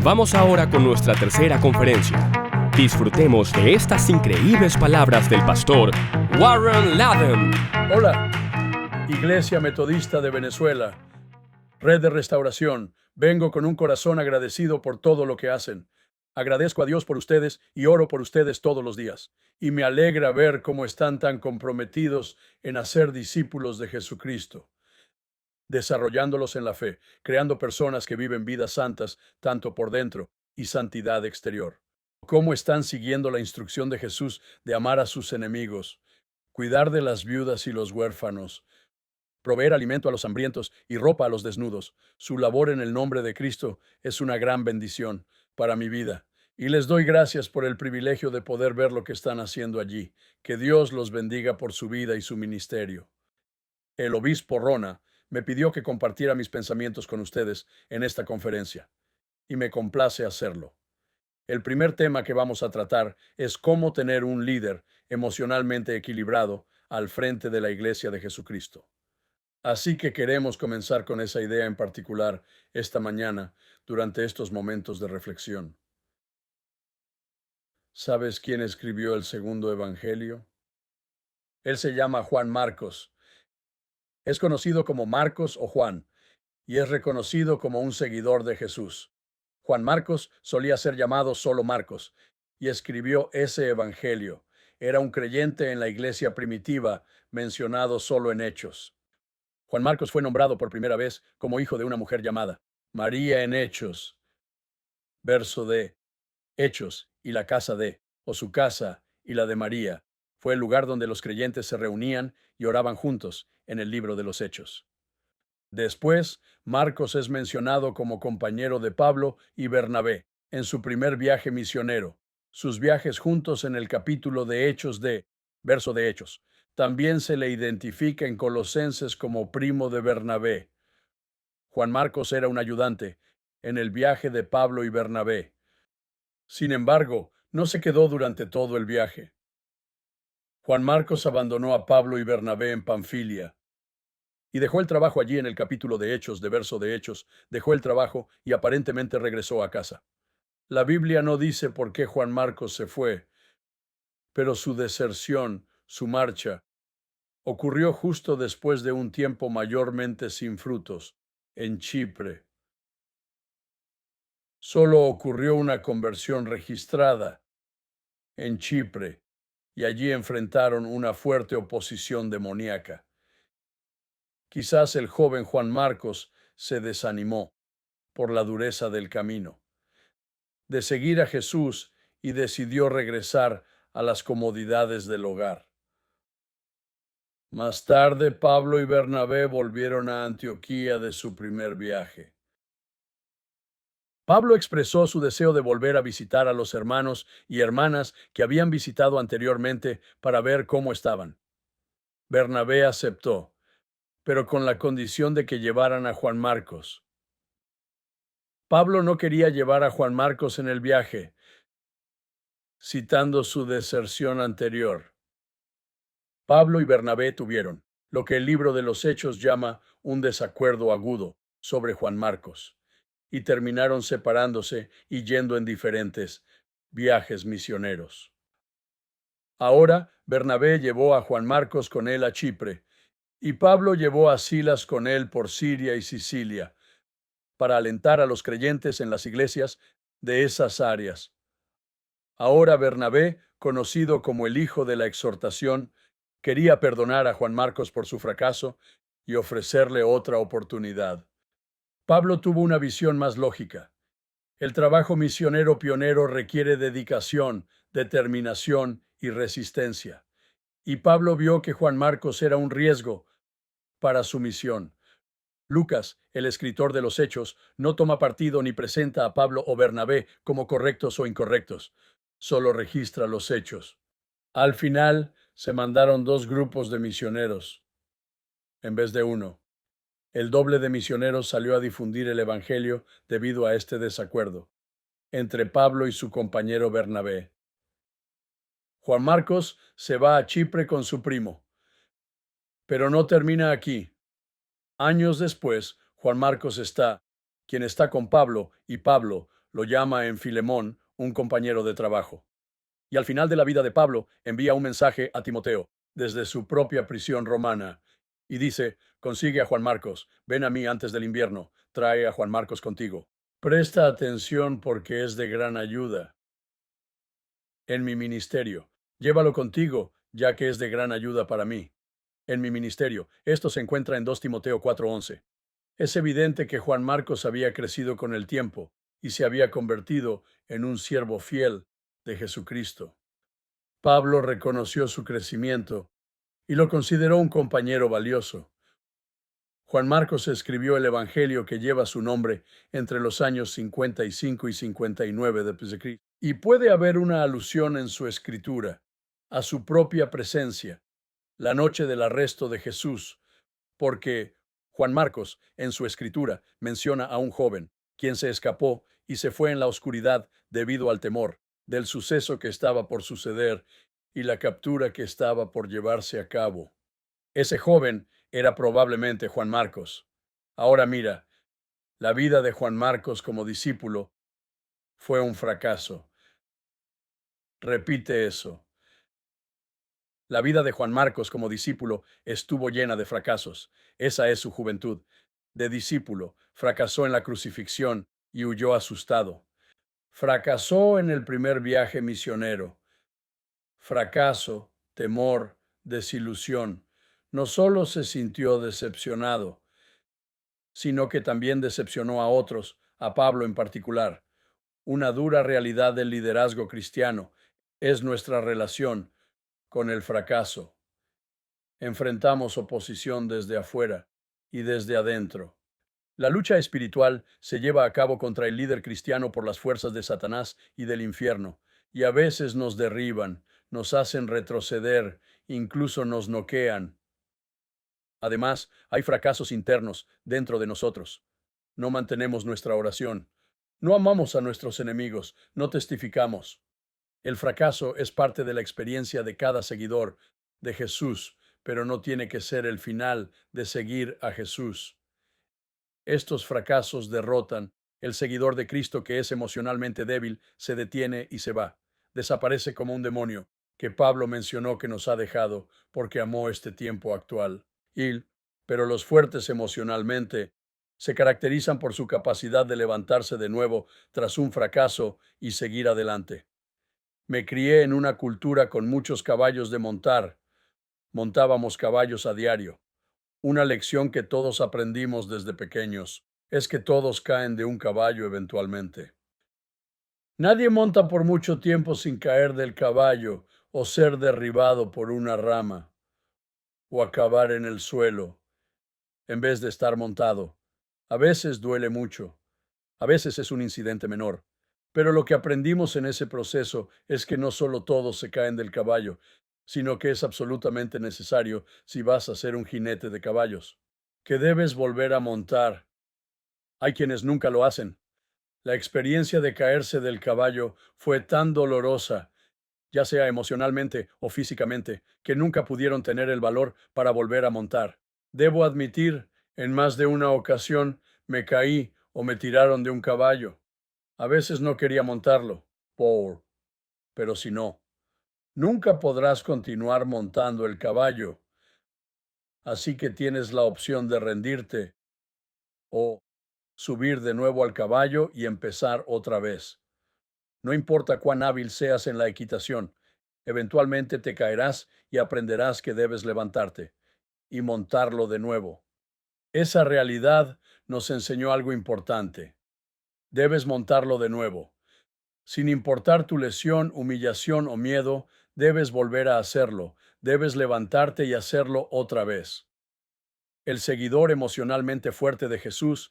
Vamos ahora con nuestra tercera conferencia. Disfrutemos de estas increíbles palabras del pastor Warren Ladden. Hola, Iglesia Metodista de Venezuela, Red de Restauración. Vengo con un corazón agradecido por todo lo que hacen. Agradezco a Dios por ustedes y oro por ustedes todos los días. Y me alegra ver cómo están tan comprometidos en hacer discípulos de Jesucristo, desarrollándolos en la fe, creando personas que viven vidas santas, tanto por dentro y santidad exterior. Cómo están siguiendo la instrucción de Jesús de amar a sus enemigos, cuidar de las viudas y los huérfanos, proveer alimento a los hambrientos y ropa a los desnudos. Su labor en el nombre de Cristo es una gran bendición para mi vida. Y les doy gracias por el privilegio de poder ver lo que están haciendo allí. Que Dios los bendiga por su vida y su ministerio. El obispo Rona me pidió que compartiera mis pensamientos con ustedes en esta conferencia, y me complace hacerlo. El primer tema que vamos a tratar es cómo tener un líder emocionalmente equilibrado al frente de la Iglesia de Jesucristo. Así que queremos comenzar con esa idea en particular esta mañana durante estos momentos de reflexión. ¿Sabes quién escribió el segundo evangelio? Él se llama Juan Marcos. Es conocido como Marcos o Juan y es reconocido como un seguidor de Jesús. Juan Marcos solía ser llamado solo Marcos y escribió ese evangelio. Era un creyente en la iglesia primitiva, mencionado solo en Hechos. Juan Marcos fue nombrado por primera vez como hijo de una mujer llamada María en Hechos, verso de Hechos y la casa de, o su casa y la de María. Fue el lugar donde los creyentes se reunían y oraban juntos en el libro de los Hechos. Después, Marcos es mencionado como compañero de Pablo y Bernabé en su primer viaje misionero. Sus viajes juntos en el capítulo de Hechos verso de Hechos. También se le identifica en Colosenses como primo de Bernabé. Juan Marcos era un ayudante en el viaje de Pablo y Bernabé. Sin embargo, no se quedó durante todo el viaje. Juan Marcos abandonó a Pablo y Bernabé en Panfilia y dejó el trabajo allí en el capítulo de Hechos, de verso de Hechos. Dejó el trabajo y aparentemente regresó a casa. La Biblia no dice por qué Juan Marcos se fue, pero su deserción, su marcha, ocurrió justo después de un tiempo mayormente sin frutos, en Chipre. Solo ocurrió una conversión registrada en Chipre, y allí enfrentaron una fuerte oposición demoníaca. Quizás el joven Juan Marcos se desanimó por la dureza del camino de seguir a Jesús y decidió regresar a las comodidades del hogar. Más tarde, Pablo y Bernabé volvieron a Antioquía de su primer viaje. Pablo expresó su deseo de volver a visitar a los hermanos y hermanas que habían visitado anteriormente para ver cómo estaban. Bernabé aceptó, pero con la condición de que llevaran a Juan Marcos. Pablo no quería llevar a Juan Marcos en el viaje, citando su deserción anterior. Pablo y Bernabé tuvieron lo que el libro de los Hechos llama un desacuerdo agudo sobre Juan Marcos, y terminaron separándose y yendo en diferentes viajes misioneros. Ahora Bernabé llevó a Juan Marcos con él a Chipre, y Pablo llevó a Silas con él por Siria y Sicilia, para alentar a los creyentes en las iglesias de esas áreas. Ahora Bernabé, conocido como el hijo de la exhortación, quería perdonar a Juan Marcos por su fracaso y ofrecerle otra oportunidad. Pablo tuvo una visión más lógica. El trabajo misionero pionero requiere dedicación, determinación y resistencia. Y Pablo vio que Juan Marcos era un riesgo para su misión. Lucas, el escritor de los Hechos, no toma partido ni presenta a Pablo o Bernabé como correctos o incorrectos, solo registra los hechos. Al final, se mandaron dos grupos de misioneros, en vez de uno. El doble de misioneros salió a difundir el Evangelio debido a este desacuerdo entre Pablo y su compañero Bernabé. Juan Marcos se va a Chipre con su primo, pero no termina aquí. Años después, Juan Marcos quien está con Pablo, y Pablo lo llama en Filemón un compañero de trabajo. Y al final de la vida de Pablo envía un mensaje a Timoteo desde su propia prisión romana y dice, consigue a Juan Marcos, ven a mí antes del invierno, trae a Juan Marcos contigo. Presta atención porque es de gran ayuda en mi ministerio. Llévalo contigo, ya que es de gran ayuda para mí. En mi ministerio. Esto se encuentra en 2 Timoteo 4:11. Es evidente que Juan Marcos había crecido con el tiempo y se había convertido en un siervo fiel de Jesucristo. Pablo reconoció su crecimiento y lo consideró un compañero valioso. Juan Marcos escribió el Evangelio que lleva su nombre entre los años 55 y 59 después de Cristo. Y puede haber una alusión en su escritura a su propia presencia, la noche del arresto de Jesús, porque Juan Marcos, en su escritura, menciona a un joven, quien se escapó y se fue en la oscuridad debido al temor del suceso que estaba por suceder y la captura que estaba por llevarse a cabo. Ese joven era probablemente Juan Marcos. Ahora mira, la vida de Juan Marcos como discípulo fue un fracaso. Repite eso. La vida de Juan Marcos como discípulo estuvo llena de fracasos. Esa es su juventud. De discípulo, fracasó en la crucifixión y huyó asustado. Fracasó en el primer viaje misionero. Fracaso, temor, desilusión. No solo se sintió decepcionado, sino que también decepcionó a otros, a Pablo en particular. Una dura realidad del liderazgo cristiano es nuestra relación con el fracaso. Enfrentamos oposición desde afuera y desde adentro. La lucha espiritual se lleva a cabo contra el líder cristiano por las fuerzas de Satanás y del infierno, y a veces nos derriban, nos hacen retroceder, incluso nos noquean. Además, hay fracasos internos dentro de nosotros. No mantenemos nuestra oración. No amamos a nuestros enemigos, no testificamos. El fracaso es parte de la experiencia de cada seguidor de Jesús, pero no tiene que ser el final de seguir a Jesús. Estos fracasos derrotan. El seguidor de Cristo que es emocionalmente débil se detiene y se va. Desaparece como un demonio que Pablo mencionó que nos ha dejado porque amó este tiempo actual. Pero los fuertes emocionalmente se caracterizan por su capacidad de levantarse de nuevo tras un fracaso y seguir adelante. Me crié en una cultura con muchos caballos de montar. Montábamos caballos a diario. Una lección que todos aprendimos desde pequeños es que todos caen de un caballo eventualmente. Nadie monta por mucho tiempo sin caer del caballo o ser derribado por una rama o acabar en el suelo en vez de estar montado. A veces duele mucho, a veces es un incidente menor, pero lo que aprendimos en ese proceso es que no solo todos se caen del caballo, sino que es absolutamente necesario si vas a ser un jinete de caballos, que debes volver a montar. Hay quienes nunca lo hacen. La experiencia de caerse del caballo fue tan dolorosa, ya sea emocionalmente o físicamente, que nunca pudieron tener el valor para volver a montar. Debo admitir, en más de una ocasión me caí o me tiraron de un caballo. A veces no quería montarlo, pero si no, nunca podrás continuar montando el caballo. Así que tienes la opción de rendirte o subir de nuevo al caballo y empezar otra vez. No importa cuán hábil seas en la equitación, eventualmente te caerás y aprenderás que debes levantarte y montarlo de nuevo. Esa realidad nos enseñó algo importante. Debes montarlo de nuevo. Sin importar tu lesión, humillación o miedo, debes volver a hacerlo. Debes levantarte y hacerlo otra vez. El seguidor emocionalmente fuerte de Jesús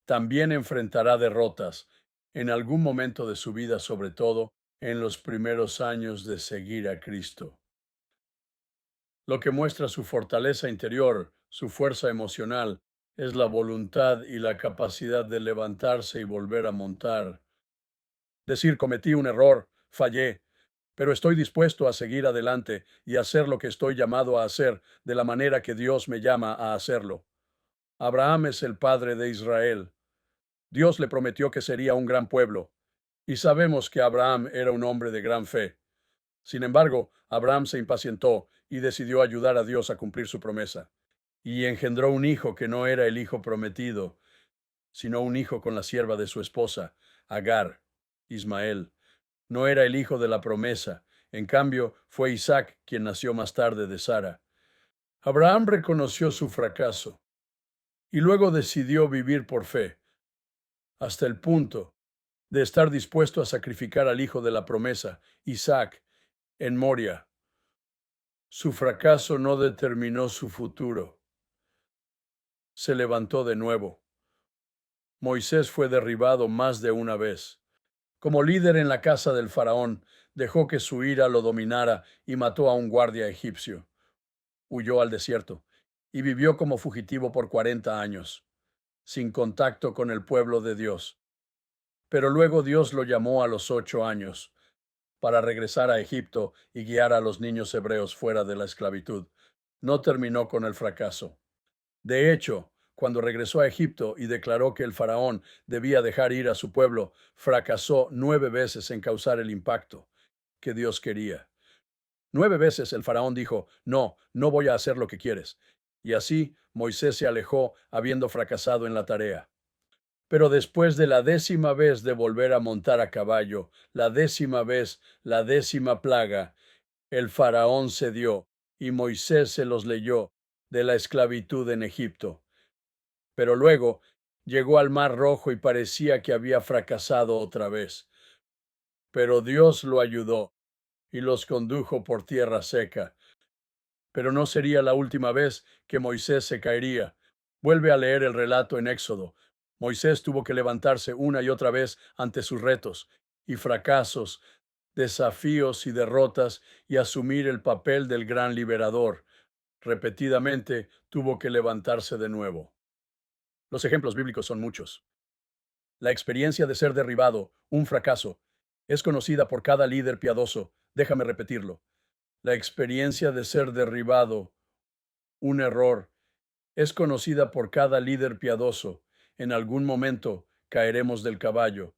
también enfrentará derrotas en algún momento de su vida, sobre todo en los primeros años de seguir a Cristo. Lo que muestra su fortaleza interior, su fuerza emocional, es la voluntad y la capacidad de levantarse y volver a montar. Decir cometí un error, fallé, pero estoy dispuesto a seguir adelante y hacer lo que estoy llamado a hacer de la manera que Dios me llama a hacerlo. Abraham es el padre de Israel. Dios le prometió que sería un gran pueblo, Y sabemos que Abraham era un hombre de gran fe. Sin embargo, Abraham se impacientó y decidió ayudar a Dios a cumplir su promesa. Y engendró un hijo que no era el hijo prometido, sino un hijo con la sierva de su esposa, Agar, Ismael. No era el hijo de la promesa. En cambio, fue Isaac quien nació más tarde de Sara. Abraham reconoció su fracaso y luego decidió vivir por fe, hasta el punto de estar dispuesto a sacrificar al hijo de la promesa, Isaac, en Moria. Su fracaso no determinó su futuro. Se levantó de nuevo. Moisés fue derribado más de una vez. Como líder en la casa del faraón, dejó que su ira lo dominara y mató a un guardia egipcio. Huyó al desierto y vivió como fugitivo por 40 años, sin contacto con el pueblo de Dios. Pero luego Dios lo llamó a los 8 años para regresar a Egipto y guiar a los niños hebreos fuera de la esclavitud. No terminó con el fracaso. De hecho, cuando regresó a Egipto y declaró que el faraón debía dejar ir a su pueblo, fracasó 9 veces en causar el impacto que Dios quería. 9 veces el faraón dijo, no, no voy a hacer lo que quieres. Y así Moisés se alejó habiendo fracasado en la tarea. Pero después de la 10ª vez de volver a montar a caballo, la 10ª vez, la 10ª plaga, el faraón cedió y Moisés se los leyó de la esclavitud en Egipto. Pero luego llegó al Mar Rojo y parecía que había fracasado otra vez. Pero Dios lo ayudó y los condujo por tierra seca. Pero no sería la última vez que Moisés se caería. Vuelve a leer el relato en Éxodo. Moisés tuvo que levantarse una y otra vez ante sus retos y fracasos, desafíos y derrotas y asumir el papel del gran liberador. Repetidamente tuvo que levantarse de nuevo. Los ejemplos bíblicos son muchos. La experiencia de ser derribado, un fracaso, es conocida por cada líder piadoso. Déjame repetirlo. La experiencia de ser derribado, un error, es conocida por cada líder piadoso. En algún momento caeremos del caballo,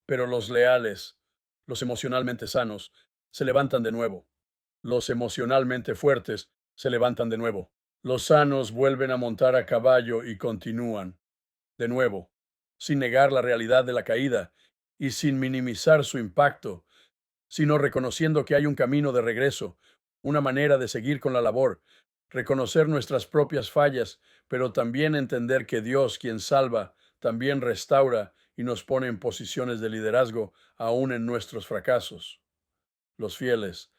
pero los leales, los emocionalmente sanos, se levantan de nuevo. Los emocionalmente fuertes se levantan de nuevo. Los sanos vuelven a montar a caballo y continúan. De nuevo, sin negar la realidad de la caída y sin minimizar su impacto, sino reconociendo que hay un camino de regreso, una manera de seguir con la labor, reconocer nuestras propias fallas, pero también entender que Dios, quien salva, también restaura y nos pone en posiciones de liderazgo aún en nuestros fracasos. Los fieles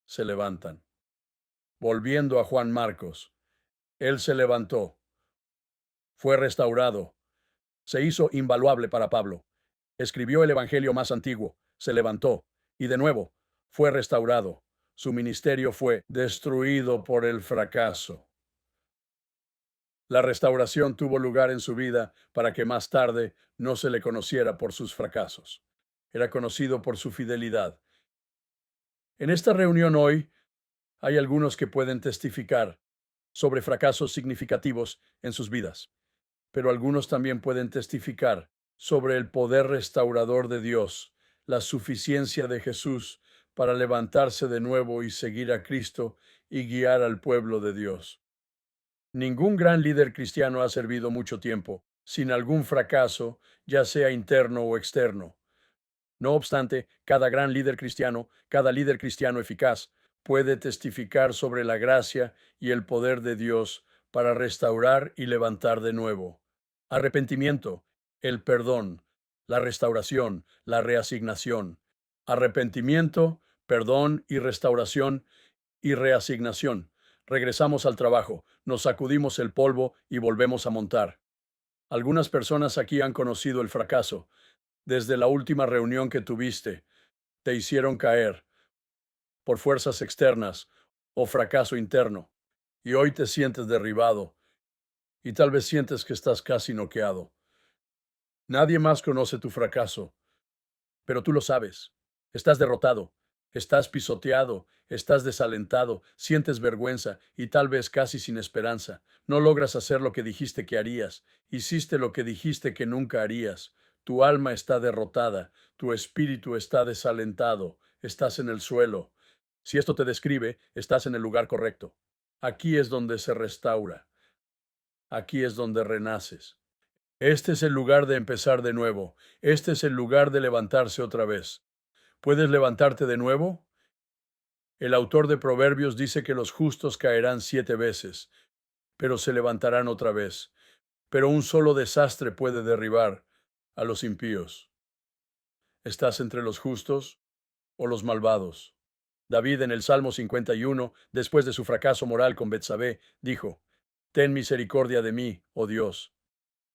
se levantan. Volviendo a Juan Marcos, él se levantó, fue restaurado, se hizo invaluable para Pablo, escribió el evangelio más antiguo, se levantó y de nuevo fue restaurado. Su ministerio fue destruido por el fracaso. La restauración tuvo lugar en su vida para que más tarde no se le conociera por sus fracasos. Era conocido por su fidelidad. En esta reunión hoy hay algunos que pueden testificar sobre fracasos significativos en sus vidas, pero algunos también pueden testificar sobre el poder restaurador de Dios, la suficiencia de Jesús para levantarse de nuevo y seguir a Cristo y guiar al pueblo de Dios. Ningún gran líder cristiano ha servido mucho tiempo sin algún fracaso, ya sea interno o externo. No obstante, cada gran líder cristiano, cada líder cristiano eficaz, puede testificar sobre la gracia y el poder de Dios para restaurar y levantar de nuevo. Arrepentimiento, el perdón, la restauración, la reasignación. Arrepentimiento, perdón y restauración y reasignación. Regresamos al trabajo, nos sacudimos el polvo y volvemos a montar. Algunas personas aquí han conocido el fracaso. Desde la última reunión que tuviste, te hicieron caer por fuerzas externas o fracaso interno, y hoy te sientes derribado y tal vez sientes que estás casi noqueado. Nadie más conoce tu fracaso, pero tú lo sabes. Estás derrotado, estás pisoteado, estás desalentado, sientes vergüenza y tal vez casi sin esperanza. No logras hacer lo que dijiste que harías, hiciste lo que dijiste que nunca harías. Tu alma está derrotada, tu espíritu está desalentado, estás en el suelo. Si esto te describe, estás en el lugar correcto. Aquí es donde se restaura. Aquí es donde renaces. Este es el lugar de empezar de nuevo. Este es el lugar de levantarse otra vez. ¿Puedes levantarte de nuevo? El autor de Proverbios dice que los justos caerán 7 veces, pero se levantarán otra vez. Pero un solo desastre puede derribar a los impíos. ¿Estás entre los justos o los malvados? David en el Salmo 51, después de su fracaso moral con Betsabé, dijo: Ten misericordia de mí, oh Dios.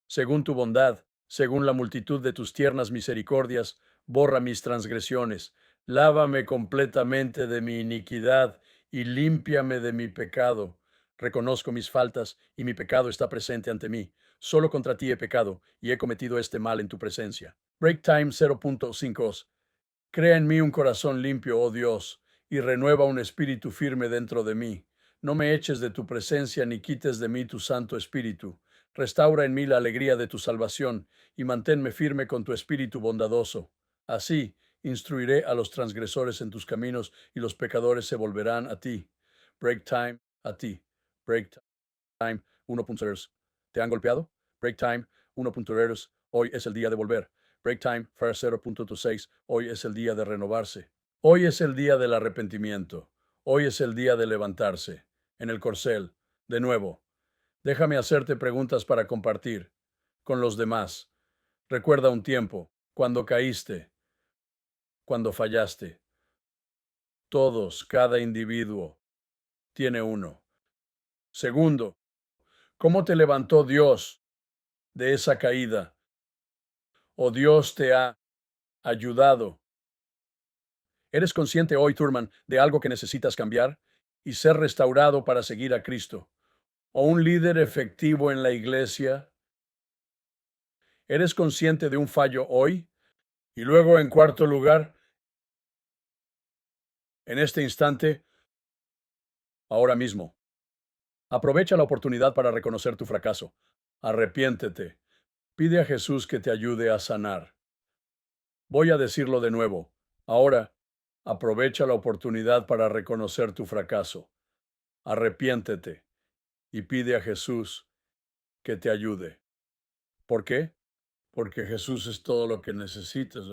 Según tu bondad, según la multitud de tus tiernas misericordias, borra mis transgresiones. Lávame completamente de mi iniquidad y límpiame de mi pecado. Reconozco mis faltas y mi pecado está presente ante mí. Solo contra ti he pecado y he cometido este mal en tu presencia. Break Time 0.5. Crea en mí un corazón limpio, oh Dios, y renueva un espíritu firme dentro de mí. No me eches de tu presencia ni quites de mí tu Santo Espíritu. Restaura en mí la alegría de tu salvación y manténme firme con tu espíritu bondadoso. Así instruiré a los transgresores en tus caminos y los pecadores se volverán a ti. Break time a ti. Break time 1.0. ¿Te han golpeado? Break time 1.0. Hoy es el día de volver. Break time 0.26. Hoy es el día de renovarse. Hoy es el día del arrepentimiento. Hoy es el día de levantarse. En el corcel. De nuevo. Déjame hacerte preguntas para compartir con los demás. Recuerda un tiempo, cuando caíste, cuando fallaste. Todos, cada individuo, tiene uno. Segundo, ¿cómo te levantó Dios de esa caída? ¿O Dios te ha ayudado? ¿Eres consciente hoy, Thurman, de algo que necesitas cambiar y ser restaurado para seguir a Cristo? ¿O un líder efectivo en la iglesia? ¿Eres consciente de un fallo hoy? Y luego, en cuarto lugar, en este instante, ahora mismo, aprovecha la oportunidad para reconocer tu fracaso. Arrepiéntete. Pide a Jesús que te ayude a sanar. Voy a decirlo de nuevo. Ahora, aprovecha la oportunidad para reconocer tu fracaso. Arrepiéntete y pide a Jesús que te ayude. ¿Por qué? Porque Jesús es todo lo que necesitas.